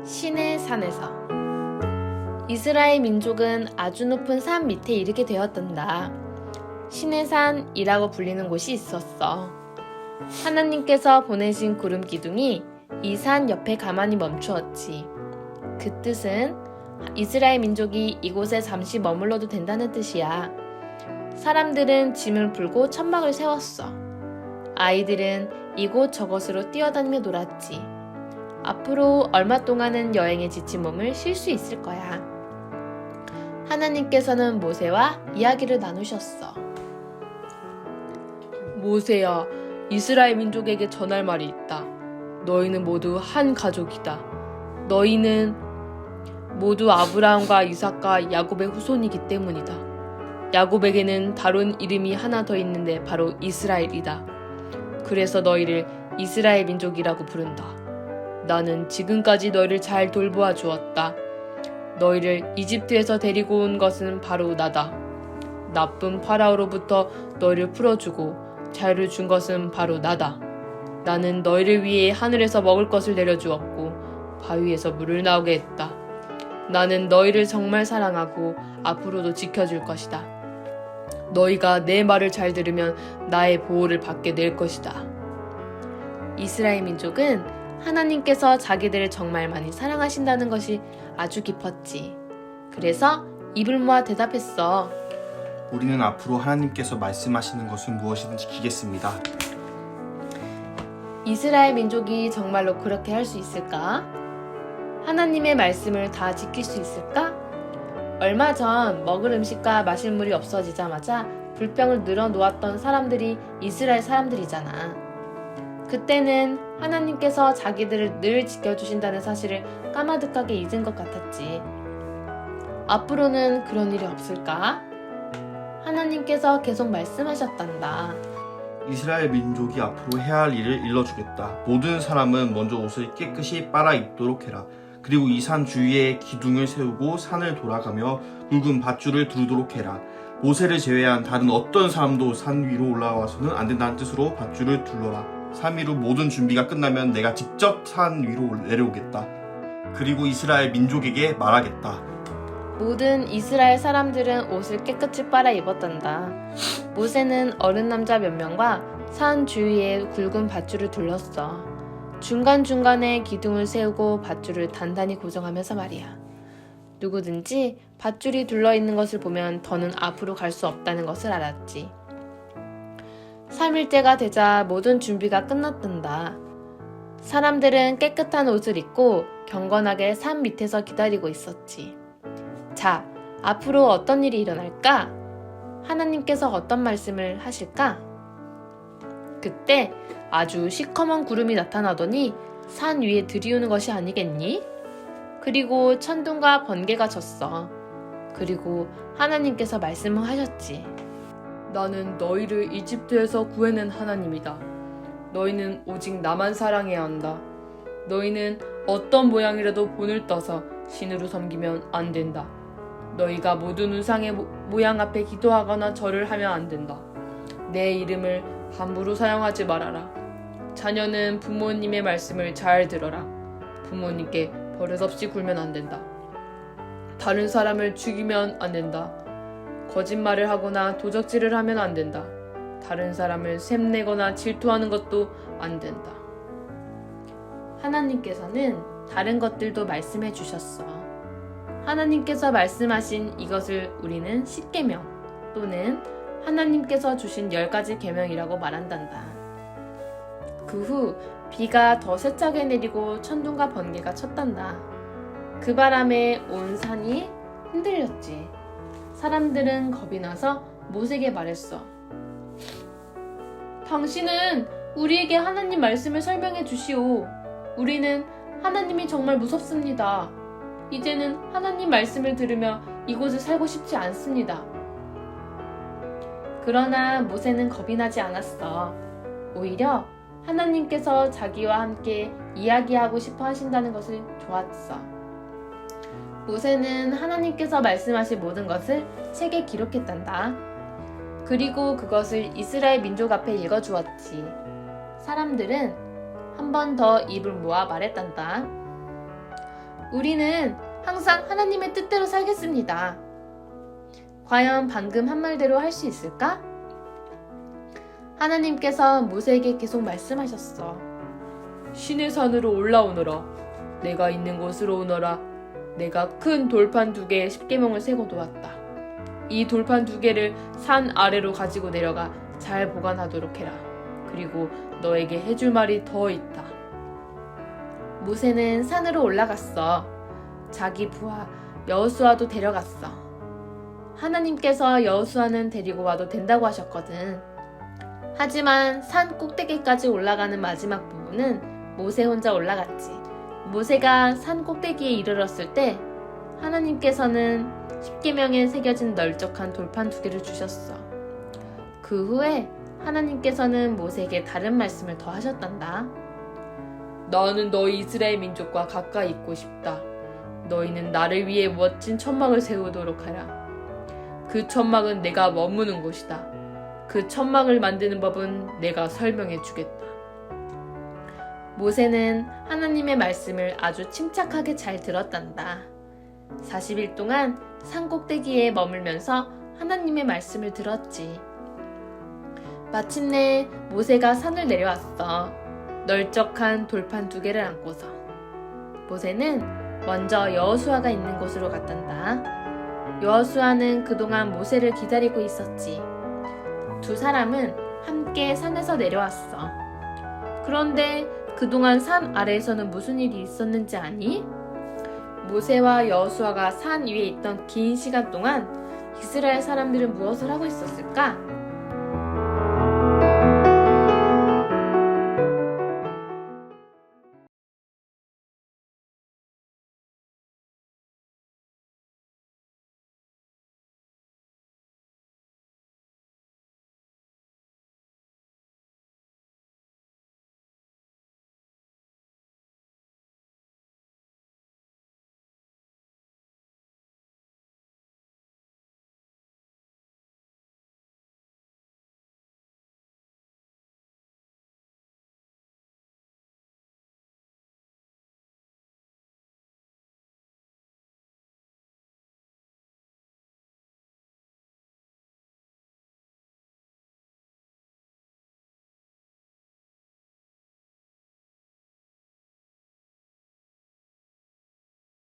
신의 산에서 이스라엘 민족은 아주 높은 산 밑에 이르게 되었단다. 신의 산이라고 불리는 곳이 있었어. 하나님께서 보내신 구름 기둥이 이 산 옆에 가만히 멈추었지. 그 뜻은 이스라엘 민족이 이곳에 잠시 머물러도 된다는 뜻이야. 사람들은 짐을 풀고 천막을 세웠어. 아이들은 이곳 저곳으로 뛰어다니며 놀았지. 앞으로 얼마 동안은 여행에 지친 몸을 쉴 수 있을 거야. 하나님께서는 모세와 이야기를 나누셨어. 모세야, 이스라엘 민족에게 전할 말이 있다. 너희는 모두 한 가족이다. 너희는 모두 아브라함과 이삭과 야곱의 후손이기 때문이다. 야곱에게는 다른 이름이 하나 더 있는데 바로 이스라엘이다. 그래서 너희를 이스라엘 민족이라고 부른다. 나는 지금까지 너희를 잘 돌보아 주었다. 너희를 이집트에서 데리고 온 것은 바로 나다. 나쁜 파라오로부터 너희를 풀어주고 자유를 준 것은 바로 나다. 나는 너희를 위해 하늘에서 먹을 것을 내려주었고 바위에서 물을 나오게 했다. 나는 너희를 정말 사랑하고 앞으로도 지켜줄 것이다. 너희가 내 말을 잘 들으면 나의 보호를 받게 될 것이다. 이스라엘 민족은 하나님께서 자기들을 정말 많이 사랑하신다는 것이 아주 깊었지. 그래서 입을 모아 대답했어. 우리는 앞으로 하나님께서 말씀하시는 것은 무엇이든지 지키겠습니다. 이스라엘 민족이 정말로 그렇게 할 수 있을까? 하나님의 말씀을 다 지킬 수 있을까? 얼마 전 먹을 음식과 마실 물이 없어지자마자 불병을 늘어놓았던 사람들이 이스라엘 사람들이잖아. 그때는 하나님께서 자기들을 늘 지켜주신다는 사실을 까마득하게 잊은 것 같았지. 앞으로는 그런 일이 없을까? 하나님께서 계속 말씀하셨단다. 이스라엘 민족이 앞으로 해야 할 일을 일러주겠다. 모든 사람은 먼저 옷을 깨끗이 빨아 입도록 해라. 그리고 이 산 주위에 기둥을 세우고 산을 돌아가며 굵은 밧줄을 두르도록 해라. 모세를 제외한 다른 어떤 사람도 산 위로 올라와서는 안 된다는 뜻으로 밧줄을 둘러라. 3일 후 모든 준비가 끝나면 내가 직접 산 위로 내려오겠다. 그리고 이스라엘 민족에게 말하겠다. 모든 이스라엘 사람들은 옷을 깨끗이 빨아 입었단다. 모세는 어른 남자 몇 명과 산 주위에 굵은 밧줄을 둘렀어. 중간중간에 기둥을 세우고 밧줄을 단단히 고정하면서 말이야. 누구든지 밧줄이 둘러있는 것을 보면 더는 앞으로 갈 수 없다는 것을 알았지. 3일째가 되자 모든 준비가 끝났단다. 사람들은 깨끗한 옷을 입고 경건하게 산 밑에서 기다리고 있었지. 자, 앞으로 어떤 일이 일어날까? 하나님께서 어떤 말씀을 하실까? 그때 아주 시커먼 구름이 나타나더니 산 위에 들이오는 것이 아니겠니? 그리고 천둥과 번개가 쳤어. 그리고 하나님께서 말씀을 하셨지. 나는 너희를 이집트에서 구해낸 하나님이다. 너희는 오직 나만 사랑해야 한다. 너희는 어떤 모양이라도 본을 떠서 신으로 섬기면 안 된다. 너희가 모든 우상의 모양 앞에 기도하거나 절을 하면 안 된다. 내 이름을 함부로 사용하지 말아라. 자녀는 부모님의 말씀을 잘 들어라. 부모님께 버릇없이 굴면 안 된다. 다른 사람을 죽이면 안 된다. 거짓말을 하거나 도적질을 하면 안 된다. 다른 사람을 샘내거나 질투하는 것도 안 된다. 하나님께서는 다른 것들도 말씀해 주셨어. 하나님께서 말씀하신 이것을 우리는 10계명 또는 하나님께서 주신 10가지 계명이라고 말한단다. 그 후 비가 더 세차게 내리고 천둥과 번개가 쳤단다. 그 바람에 온 산이 흔들렸지. 사람들은 겁이 나서 모세에게 말했어. 당신은 우리에게 하나님 말씀을 설명해 주시오. 우리는 하나님이 정말 무섭습니다. 이제는 하나님 말씀을 들으며 이곳에 살고 싶지 않습니다. 그러나 모세는 겁이 나지 않았어. 오히려 하나님께서 자기와 함께 이야기하고 싶어 하신다는 것을 좋았어. 모세는 하나님께서 말씀하신 모든 것을 책에 기록했단다. 그리고 그것을 이스라엘 민족 앞에 읽어주었지. 사람들은 한 번 더 입을 모아 말했단다. 우리는 항상 하나님의 뜻대로 살겠습니다. 과연 방금 한 말대로 할 수 있을까? 하나님께서 모세에게 계속 말씀하셨어. 시내산으로 올라오너라. 내가 있는 곳으로 오너라. 내가 큰 돌판 2개에 십계명을 세고 놓았다. 이 돌판 2개를 산 아래로 가지고 내려가 잘 보관하도록 해라. 그리고 너에게 해줄 말이 더 있다. 모세는 산으로 올라갔어. 자기 부하 여호수아도 데려갔어. 하나님께서 여호수아는 데리고 와도 된다고 하셨거든. 하지만 산 꼭대기까지 올라가는 마지막 부분은 모세 혼자 올라갔지. 모세가 산 꼭대기에 이르렀을 때 하나님께서는 십계명에 새겨진 널쩍한 돌판 2개를 주셨어. 그 후에 하나님께서는 모세에게 다른 말씀을 더 하셨단다. 나는 너희 이스라엘 민족과 가까이 있고 싶다. 너희는 나를 위해 멋진 천막을 세우도록 하라. 그 천막은 내가 머무는 곳이다. 그 천막을 만드는 법은 내가 설명해 주겠다. 모세는 하나님의 말씀을 아주 침착하게 잘 들었단다. 40일 동안 산 꼭대기에 머물면서 하나님의 말씀을 들었지. 마침내 모세가 산을 내려왔어. 널쩍한 돌판 2개를 안고서. 모세는 먼저 여호수아가 있는 곳으로 갔단다. 여호수아는 그동안 모세를 기다리고 있었지. 2 사람은 함께 산에서 내려왔어. 그런데 그동안 산 아래에서는 무슨 일이 있었는지 아니? 모세와 여호수아가 산 위에 있던 긴 시간 동안 이스라엘 사람들은 무엇을 하고 있었을까?